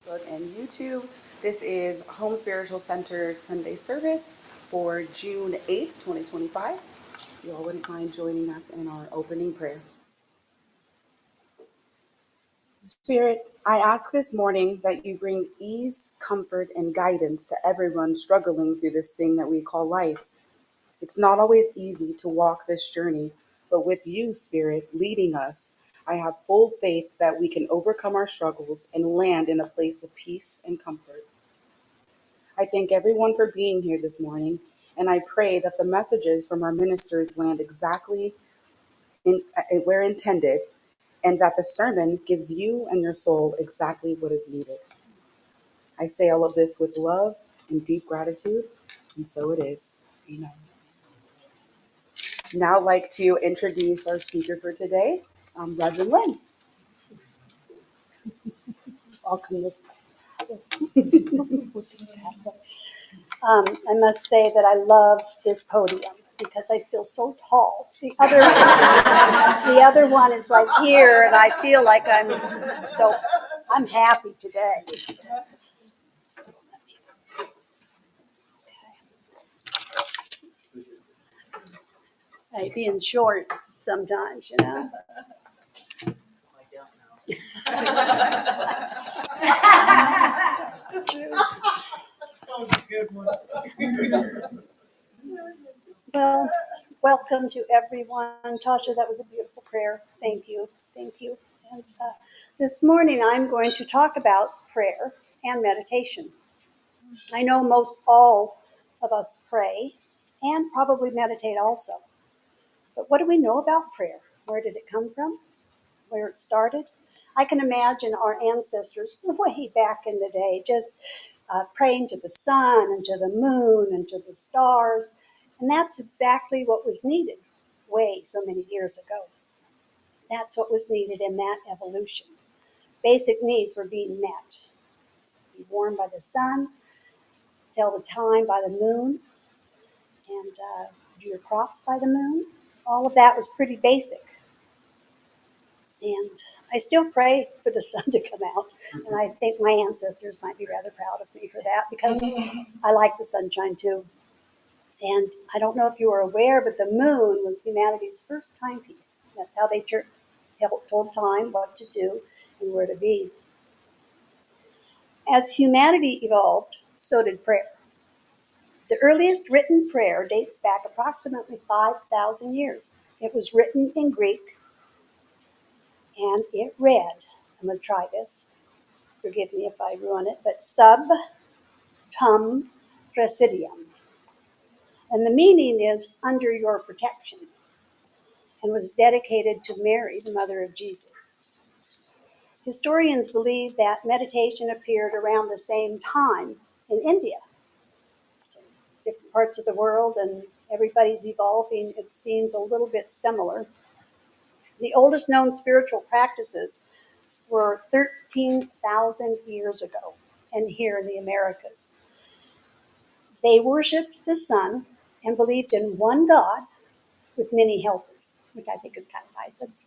Facebook and YouTube. This is Home Spiritual Center Sunday service for June 8th, 2025. If you all wouldn't mind joining us in our opening prayer. Spirit, I ask this morning that you bring ease, comfort, and guidance to everyone struggling through this thing that we call life. It's not always easy to walk this journey, but with you, Spirit, leading us, I have full faith that we can overcome our struggles and land in a place of peace and comfort. I thank everyone for being here this morning, and I pray that the messages from our ministers land exactly where intended, and that the sermon gives you and your soul exactly what is needed. I say all of this with love and deep gratitude, and so it is. Amen. Now I'd like to introduce our speaker for today, Reverend Lynn. Welcome this. I must say that I love this podium because I feel so tall. The other one is like here, and I feel like I'm happy today. I being short sometimes. Well, welcome to everyone. Tasha, that was a beautiful prayer. Thank you. Thank you. And this morning I'm going to talk about prayer and meditation. I know most all of us pray and probably meditate also. But what do we know about prayer? Where did it come from? Where it started? I can imagine our ancestors way back in the day just praying to the sun and to the moon and to the stars. And that's exactly what was needed way so many years ago. That's what was needed in that evolution. Basic needs were being met. Be warmed by the sun, tell the time by the moon, and do your crops by the moon. All of that was pretty basic. And I still pray for the sun to come out. And I think my ancestors might be rather proud of me for that because I like the sunshine too. And I don't know if you were aware, but the moon was humanity's first timepiece. That's how they told time, what to do, and where to be. As humanity evolved, so did prayer. The earliest written prayer dates back approximately 5,000 years. It was written in Greek, and it read, I'm going to try this, forgive me if I ruin it, but sub tum presidium. And the meaning is under your protection, and was dedicated to Mary, the mother of Jesus. Historians believe that meditation appeared around the same time in India. So different parts of the world, and everybody's evolving, it seems a little bit similar. The oldest known spiritual practices were 13,000 years ago, and here in the Americas. They worshipped the sun and believed in one God with many helpers, which I think is kind of nice. It's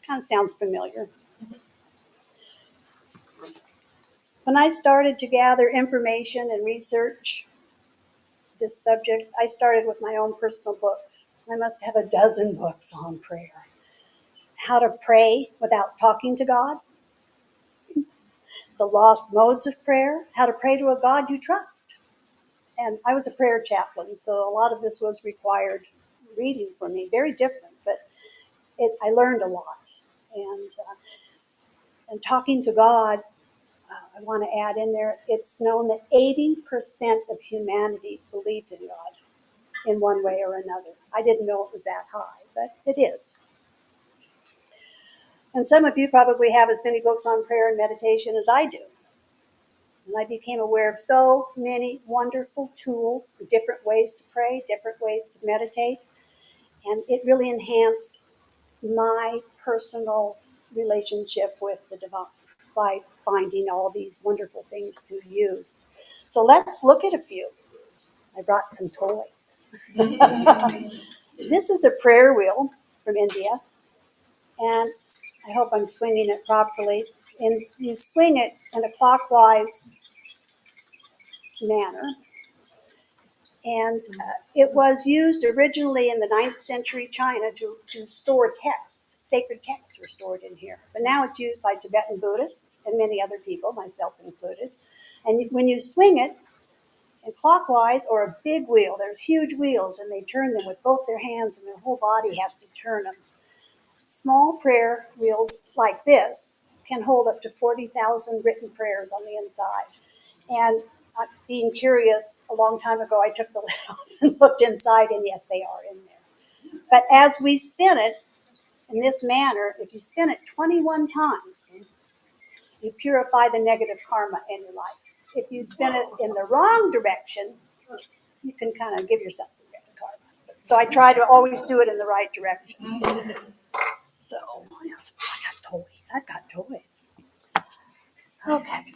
kind of sounds familiar. When I started to gather information and research this subject, I started with my own personal books. I must have a dozen books on prayer. How to pray without talking to God, the lost modes of prayer, how to pray to a God you trust. And I was a prayer chaplain, so a lot of this was required reading for me, very different, but I learned a lot. And talking to God, I want to add in there, it's known that 80% of humanity believes in God in one way or another. I didn't know it was that high, but it is. And some of you probably have as many books on prayer and meditation as I do. And I became aware of so many wonderful tools, different ways to pray, different ways to meditate. And it really enhanced my personal relationship with the divine by finding all these wonderful things to use. So let's look at a few. I brought some toys. This is a prayer wheel from India, and I hope I'm swinging it properly. And you swing it in a clockwise manner. And it was used originally in the 9th century China to store texts. Sacred texts were stored in here. But now it's used by Tibetan Buddhists and many other people, myself included. And when you swing it in clockwise or a big wheel, there's huge wheels, and they turn them with both their hands, and their whole body has to turn them. Small prayer wheels like this can hold up to 40,000 written prayers on the inside. And being curious, a long time ago, I took the lid off and looked inside, and yes, they are in there. But as we spin it in this manner, if you spin it 21 times, you purify the negative karma in your life. If you spin it in the wrong direction, you can kind of give yourself some negative karma. So I try to always do it in the right direction. So, yes, I got toys. I've got toys. Okay.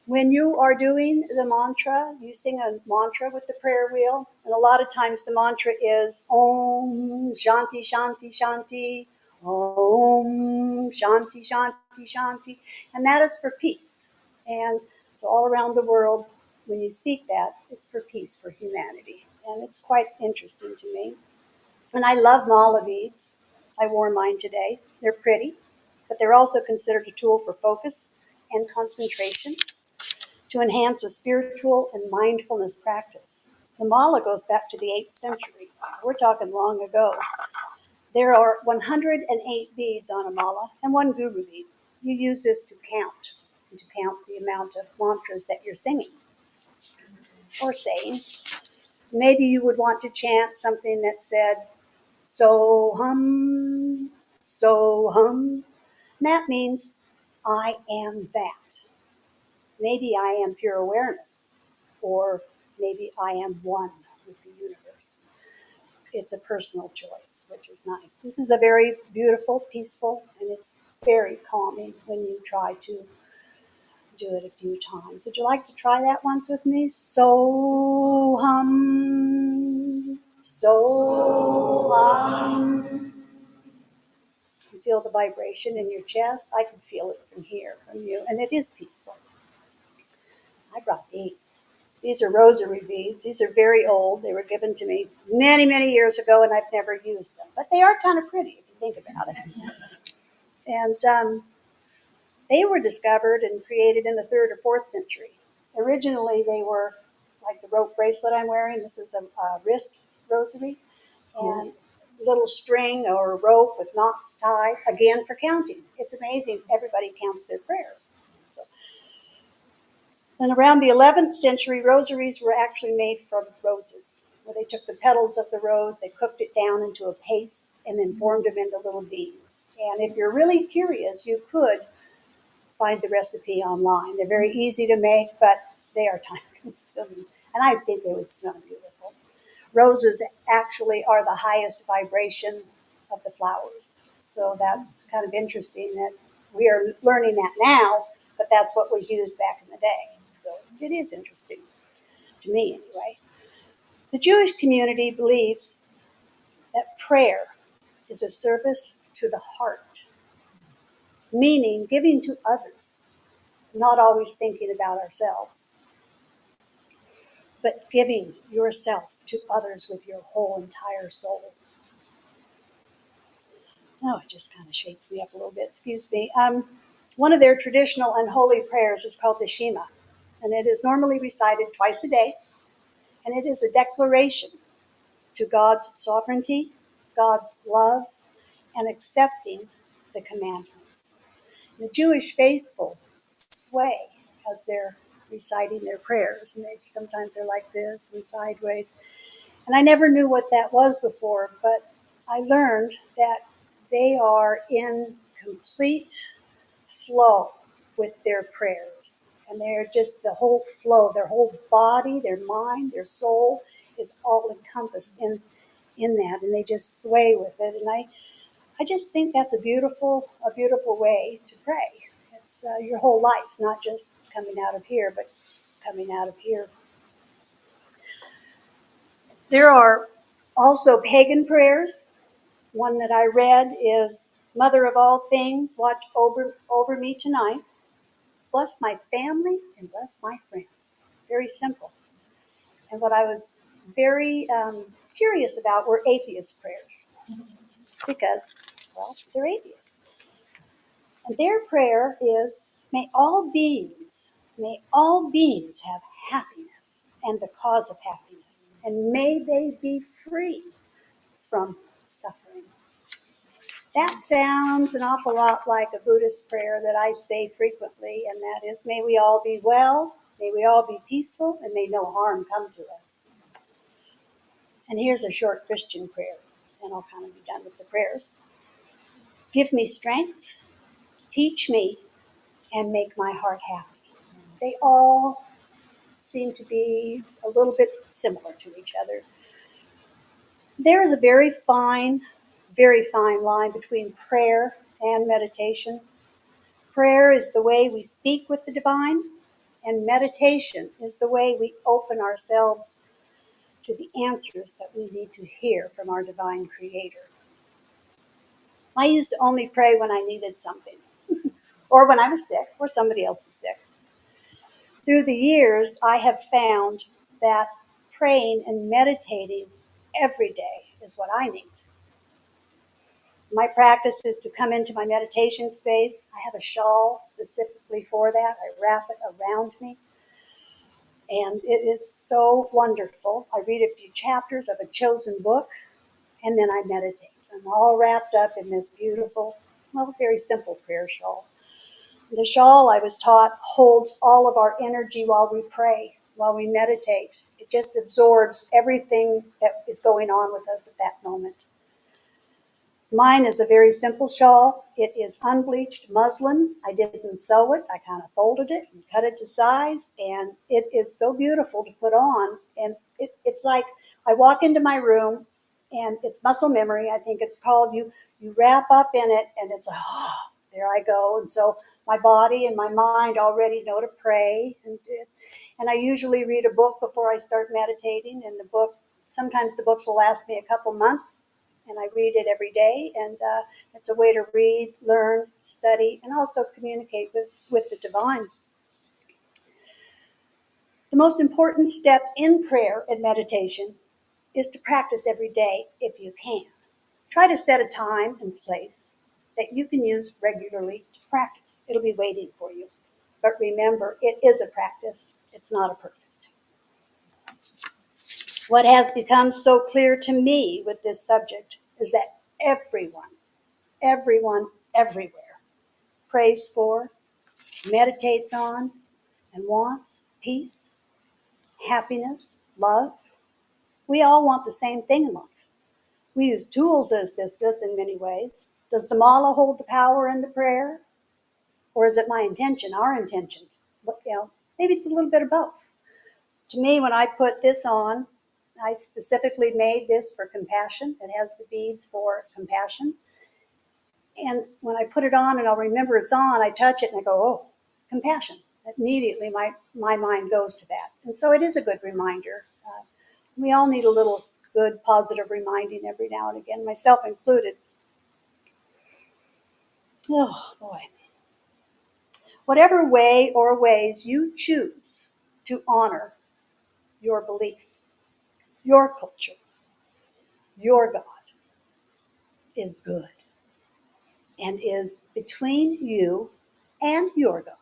When you are doing the mantra, you sing a mantra with the prayer wheel, and a lot of times the mantra is Om Shanti Shanti Shanti, Om Shanti Shanti Shanti, and that is for peace. And so all around the world, when you speak that, it's for peace, for humanity, and it's quite interesting to me. And I love mala beads. I wore mine today. They're pretty, but they're also considered a tool for focus and concentration to enhance a spiritual and mindfulness practice. The mala goes back to the 8th century. We're talking long ago. There are 108 beads on a mala and one guru bead. You use this to count the amount of mantras that you're singing or saying. Maybe you would want to chant something that said, so hum, so hum. That means I am that. Maybe I am pure awareness, or maybe I am one with the universe. It's a personal choice, which is nice. This is a very beautiful, peaceful, and it's very calming when you try to do it a few times. Would you like to try that once with me? So hum, so hum. You feel the vibration in your chest. I can feel it from here, from you, and it is peaceful. I brought these. These are rosary beads. These are very old. They were given to me many, many years ago, and I've never used them. But they are kind of pretty if you think about it. And they were discovered and created in the 3rd or 4th century. Originally, they were like the rope bracelet I'm wearing. This is a wrist rosary. And little string or rope with knots tied, again for counting. It's amazing. Everybody counts their prayers. So, then around the 11th century, rosaries were actually made from roses, where they took the petals of the rose, they cooked it down into a paste, and then formed them into little beads. And if you're really curious, you could find the recipe online. They're very easy to make, but they are time consuming. And I think they would smell beautiful. Roses actually are the highest vibration of the flowers. So that's kind of interesting that we are learning that now, but that's what was used back in the day. So it is interesting, to me anyway. The Jewish community believes that prayer is a service to the heart, meaning giving to others, not always thinking about ourselves, but giving yourself to others with your whole entire soul. Oh, it just kind of shakes me up a little bit, excuse me. One of their traditional and holy prayers is called the Shema, and it is normally recited twice a day, and it is a declaration to God's sovereignty, God's love, and accepting the commandments. The Jewish faithful sway as they're reciting their prayers, and sometimes they're like this and sideways. And I never knew what that was before, but I learned that they are in complete flow with their prayers. And they're just the whole flow, their whole body, their mind, their soul is all encompassed in that. And they just sway with it. And I just think that's a beautiful way to pray. It's your whole life, not just coming out of here, but coming out of here. There are also pagan prayers. One that I read is Mother of all things, watch over me tonight. Bless my family and bless my friends. Very simple. And what I was very curious about were atheist prayers because, well, they're atheists. And their prayer is, may all beings have happiness and the cause of happiness, and may they be free from suffering. That sounds an awful lot like a Buddhist prayer that I say frequently, and that is, may we all be well, may we all be peaceful, and may no harm come to us. And here's a short Christian prayer, and I'll kind of be done with the prayers. Give me strength, teach me, and make my heart happy. They all seem to be a little bit similar to each other. There is a very fine line between prayer and meditation. Prayer is the way we speak with the divine, and meditation is the way we open ourselves to the answers that we need to hear from our divine creator. I used to only pray when I needed something, or when I was sick, or somebody else was sick. Through the years, I have found that praying and meditating every day is what I need. My practice is to come into my meditation space. I have a shawl specifically for that. I wrap it around me. And it is so wonderful. I read a few chapters of a chosen book, and then I meditate. I'm all wrapped up in this beautiful, well, very simple prayer shawl. The shawl, I was taught, holds all of our energy while we pray, while we meditate. It just absorbs everything that is going on with us at that moment. Mine is a very simple shawl. It is unbleached muslin. I didn't sew it. I kind of folded it and cut it to size, and it is so beautiful to put on. And it's like I walk into my room, and it's muscle memory, I think it's called. You wrap up in it, and it's like, oh, there I go. And so my body and my mind already know to pray. And I usually read a book before I start meditating, and sometimes the books will last me a couple months, and I read it every day, and it's a way to read, learn, study, and also communicate with the divine. The most important step in prayer and meditation is to practice every day if you can. Try to set a time and place that you can use regularly to practice. It'll be waiting for you. But remember, it is a practice. It's not a perfect. What has become so clear to me with this subject is that everyone, everywhere, prays for, meditates on, and wants peace, happiness, love. We all want the same thing in life. We use tools to assist us in many ways. Does the mala hold the power in the prayer? Or is it my intention, our intention? Maybe it's a little bit of both. To me, when I put this on, I specifically made this for compassion. It has the beads for compassion. And when I put it on and I'll remember it's on, I touch it and I go, oh, compassion. Immediately my mind goes to that. And so it is a good reminder. We all need a little good, positive reminding every now and again, myself included. Oh, boy. Whatever way or ways you choose to honor your belief, your culture, your God is good and is between you and your God.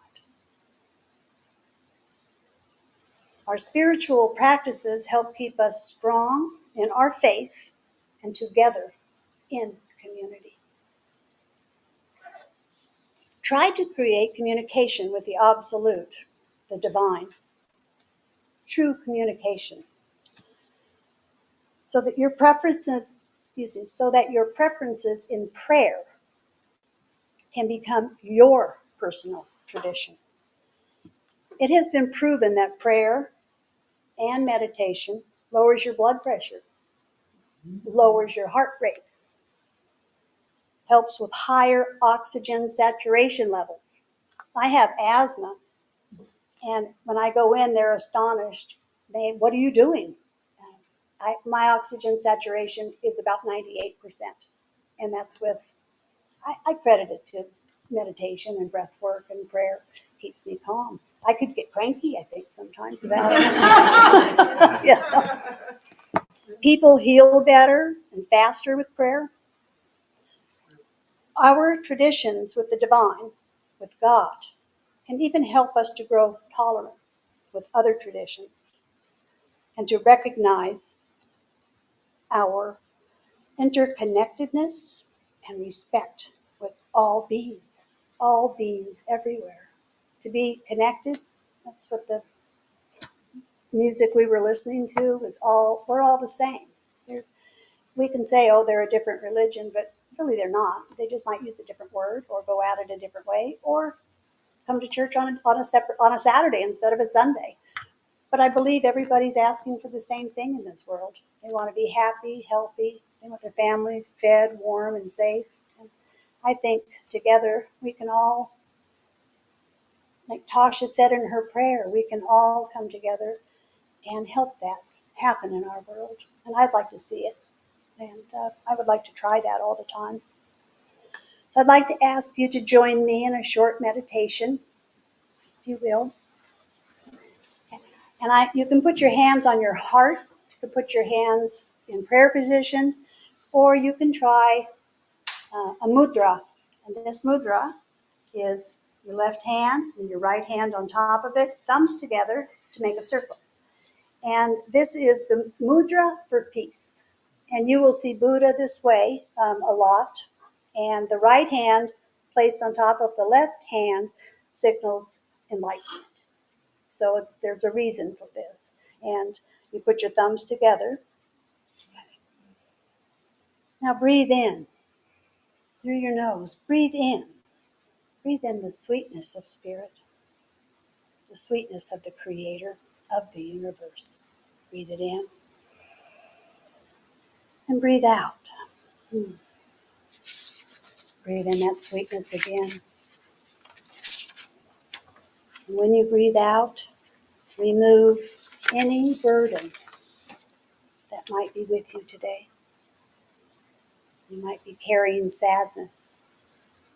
Our spiritual practices help keep us strong in our faith and together in community. Try to create communication with the absolute, the divine, true communication, so that your preferences in prayer can become your personal tradition. It has been proven that prayer and meditation lowers your blood pressure, lowers your heart rate, helps with higher oxygen saturation levels. I have asthma, and when I go in, they're astonished. What are you doing? My oxygen saturation is about 98%, and that's with I credit it to meditation and breath work and prayer. Keeps me calm. I could get cranky, I think, sometimes about it. Yeah. People heal better and faster with prayer. Our traditions with the divine, with God, can even help us to grow tolerance with other traditions and to recognize our interconnectedness and respect with all beings everywhere. To be connected, that's what the music we were listening to was all, we're all the same. We can say, oh, they're a different religion, but really they're not. They just might use a different word or go at it a different way or come to church on a Saturday instead of a Sunday. But I believe everybody's asking for the same thing in this world. They want to be happy, healthy. They want their families fed, warm, and safe. And I think together we can all, like Tasha said in her prayer, we can all come together and help that happen in our world. And I'd like to see it. And I would like to try that all the time. So I'd like to ask you to join me in a short meditation, if you will. And you can put your hands on your heart. You can put your hands in prayer position, or you can try a mudra. And this mudra is your left hand and your right hand on top of it, thumbs together to make a circle. And this is the mudra for peace. And you will see Buddha this way a lot. And the right hand placed on top of the left hand signals enlightenment. So there's a reason for this. And you put your thumbs together. Now breathe in through your nose. Breathe in. Breathe in the sweetness of spirit, the sweetness of the creator of the universe. Breathe it in. And breathe out. Breathe in that sweetness again. And when you breathe out, remove any burden that might be with you today. You might be carrying sadness.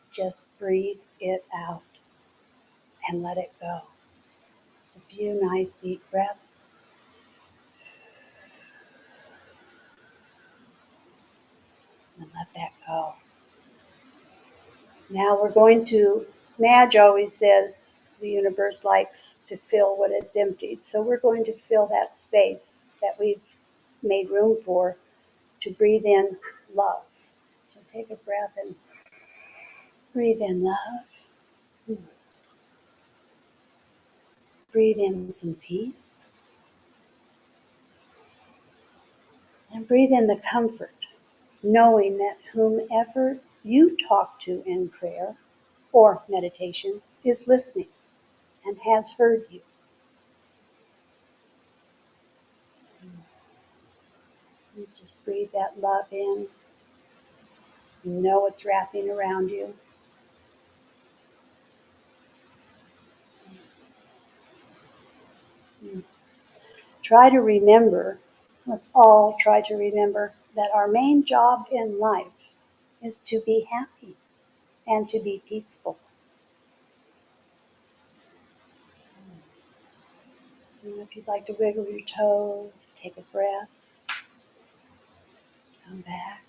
Just breathe it out and let it go. Just a few nice deep breaths. And let that go. Now we're going to, Madge always says the universe likes to fill what it's emptied. So we're going to fill that space that we've made room for to breathe in love. So take a breath and breathe in love. Breathe in some peace. And breathe in the comfort, knowing that whomever you talk to in prayer or meditation is listening and has heard you. You just breathe that love in. You know it's wrapping around you. Try to remember, let's all try to remember that our main job in life is to be happy and to be peaceful. And if you'd like to wiggle your toes, take a breath, come back.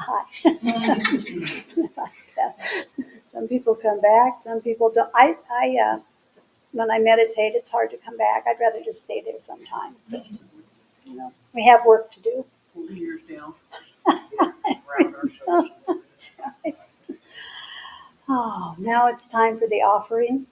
Hi. Some people come back, some people don't. When I meditate, it's hard to come back. I'd rather just stay there sometimes. But, we have work to do. Years down. Oh, now it's time for the offering.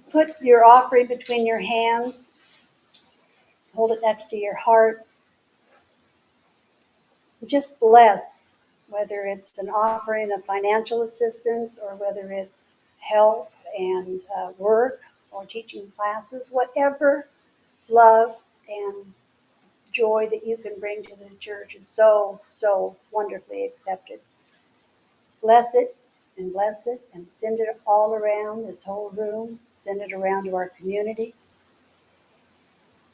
Put your offering between your hands. Hold it next to your heart. just bless, whether it's an offering of financial assistance or whether it's help and work or teaching classes, whatever love and joy that you can bring to the church is so, so wonderfully accepted. Bless it and send it all around this whole room. Send it around to our community.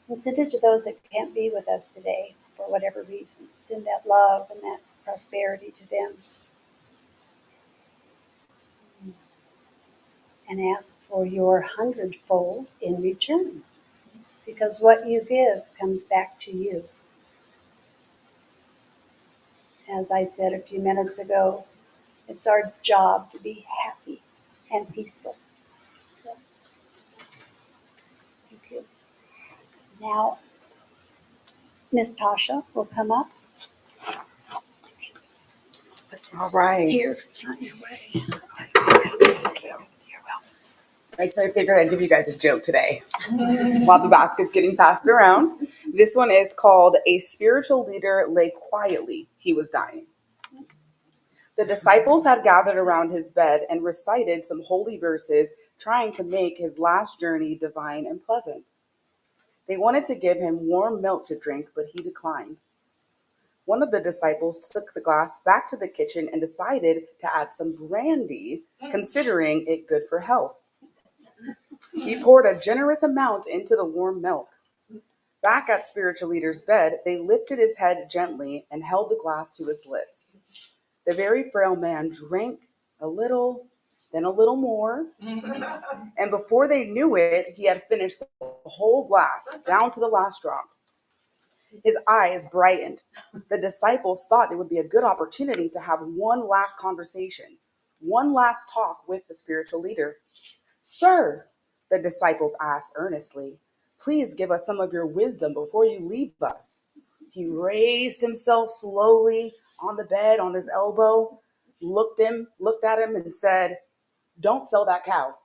And send it to those that can't be with us today for whatever reason. Send that love and that prosperity to them. And ask for your hundredfold in return. Because what you give comes back to you. As I said a few minutes ago, it's our job to be happy and peaceful. So, thank you. Now, Miss Tasha will come up. All right. Here, not your way. Thank you. You're welcome. All right, so I figured I'd give you guys a joke today while the basket's getting passed around. This one is called "A Spiritual Leader Lay Quietly. He Was Dying." The disciples had gathered around his bed and recited some holy verses, trying to make his last journey divine and pleasant. They wanted to give him warm milk to drink, but he declined. One of the disciples took the glass back to the kitchen and decided to add some brandy, considering it good for health. He poured a generous amount into the warm milk. Back at spiritual leader's bed, they lifted his head gently and held the glass to his lips. The very frail man drank a little, then a little more, and before they knew it, he had finished the whole glass, down to the last drop. His eyes brightened. The disciples thought it would be a good opportunity to have one last conversation, one last talk with the spiritual leader. "Sir," the disciples asked earnestly, "please give us some of your wisdom before you leave us." He raised himself slowly on the bed on his elbow, looked at him and said, "Don't sell that cow."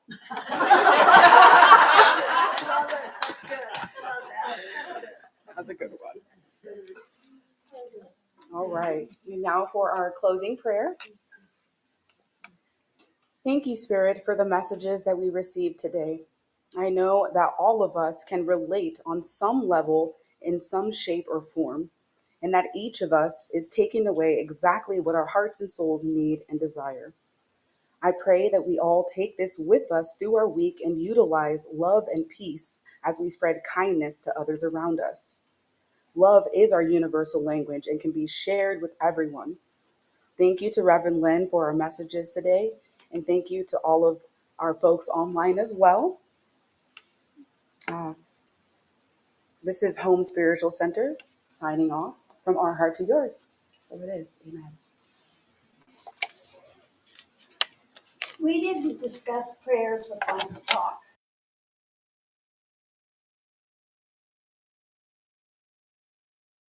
That's good. Love that. That's a good one. All right. Now for our closing prayer. Thank you, Spirit, for the messages that we received today. I know that all of us can relate on some level, in some shape or form, and that each of us is taking away exactly what our hearts and souls need and desire. I pray that we all take this with us through our week and utilize love and peace as we spread kindness to others around us. Love is our universal language and can be shared with everyone. Thank you to Reverend Lynn for our messages today, and thank you to all of our folks online as well. This is Home Spiritual Center signing off from our heart to yours. So it is. Amen. We didn't discuss prayers with lots of talk.